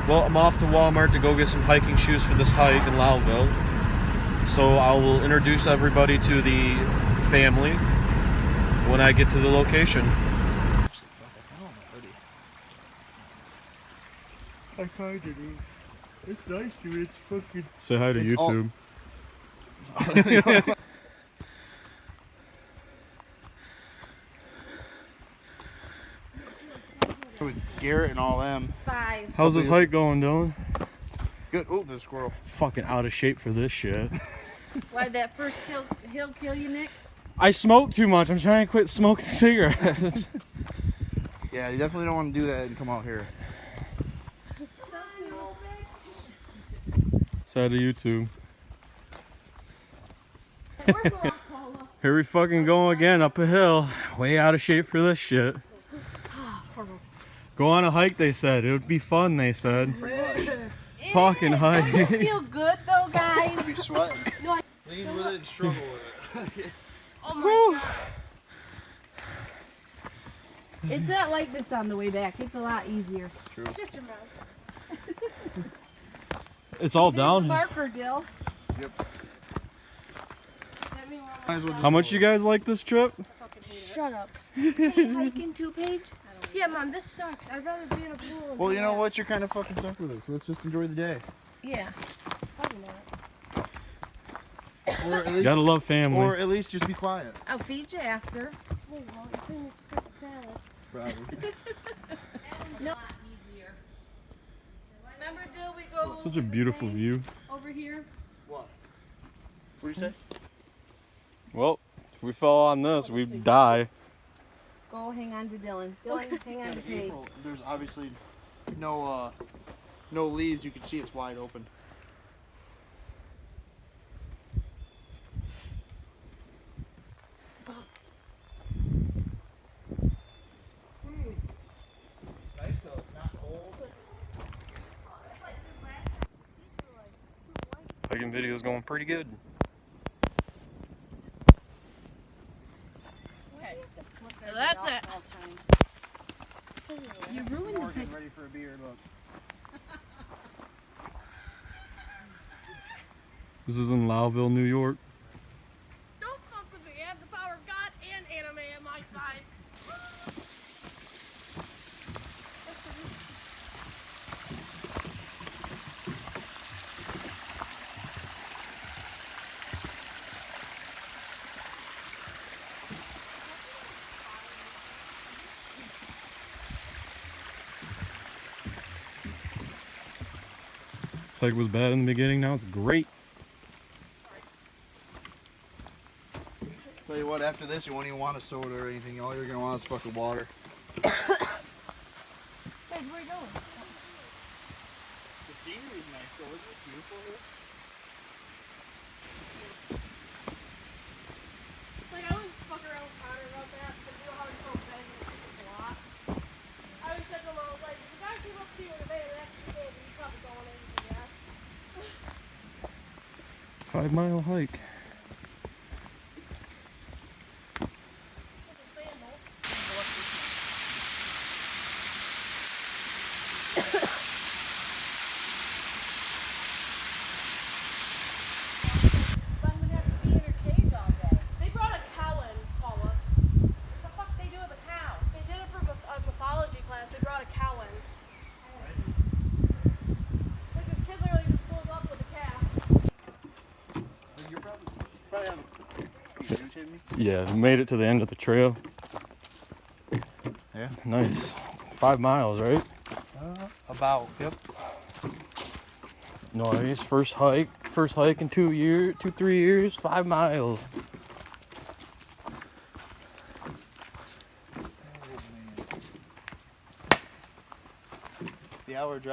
Well, I'm off to Walmart to go get some hiking shoes for this hike in Lowville. So I will introduce everybody to the family when I get to the location. I kinda do. It's nice to. It's fucking. Say hi to YouTube. With Garrett and all them. 5. How's this hike going, Dylan? Good. Oh, there's a squirrel. Fucking out of shape for this shit. Why that first hill kill you, Nick? I smoke too much. I'm trying to quit smoking cigarettes. Yeah, you definitely don't want to do that and come out here. Say hi to YouTube. Here we fucking go again up a hill. Way out of shape for this shit. Go on a hike, they said. It would be fun, they said. Fucking hike. Doesn't it feel good though, guys? You'll be sweating. Lean with it and struggle with it. Oh my god. It's not like this on the way back. It's a lot easier. True. Shut your mouth. It's all There's down. the marker, Dill. Yep. How much you guys like this trip? Shut up. Hiking 2-page? Yeah, Mom, this sucks. I'd rather be in a pool. Well, you know what? You're kind of fucking stuck with it, so let's just enjoy the day. Yeah. Probably not. Or at least, Gotta love family. or at least just be quiet. I'll feed you after. Wait, well, it's in this freaking salad. Probably. No. Remember, Dill, we go Such a beautiful view. over here? What? What do you say? Well, if we fell on this, we'd die. Go hang on to Dylan. Dylan, hang on to Paige. April, there's obviously no leaves. You can see it's wide open. Nice though, it's not cold. Hiking video's going pretty good. That's it. You ruined the We're picture. getting ready for a beer. Look. This is in Lowville, New York. Don't fuck with me. I have the power of God and anime at my side. This hike was bad in the beginning, now it's great. Tell you what, after this, you won't even want a soda or anything. All you're gonna want is fucking water. Hey, where are you going? The scenery's nice though, isn't it beautiful here? Like, I always fuck around with Connor about that, but you know how he's so bad and it's a lot. I always said to him, I was like, if the guy came up to you in a van and asked you to go, you'd probably go on anything, yeah? 5-mile hike. It's a sandal. But I'm gonna have to be in her cage all day. They brought a cow in, Paula. What the fuck they do with a cow? They did it for a mythology class. They brought a cow in. Like, this kid literally just pulled up with a calf. You're probably having. You irritating me? Yeah, we made it to the end of the trail. Yeah. Nice. 5 miles, right? About. Yep. Nice. First hike in 3 years, 5 miles. The hour drive.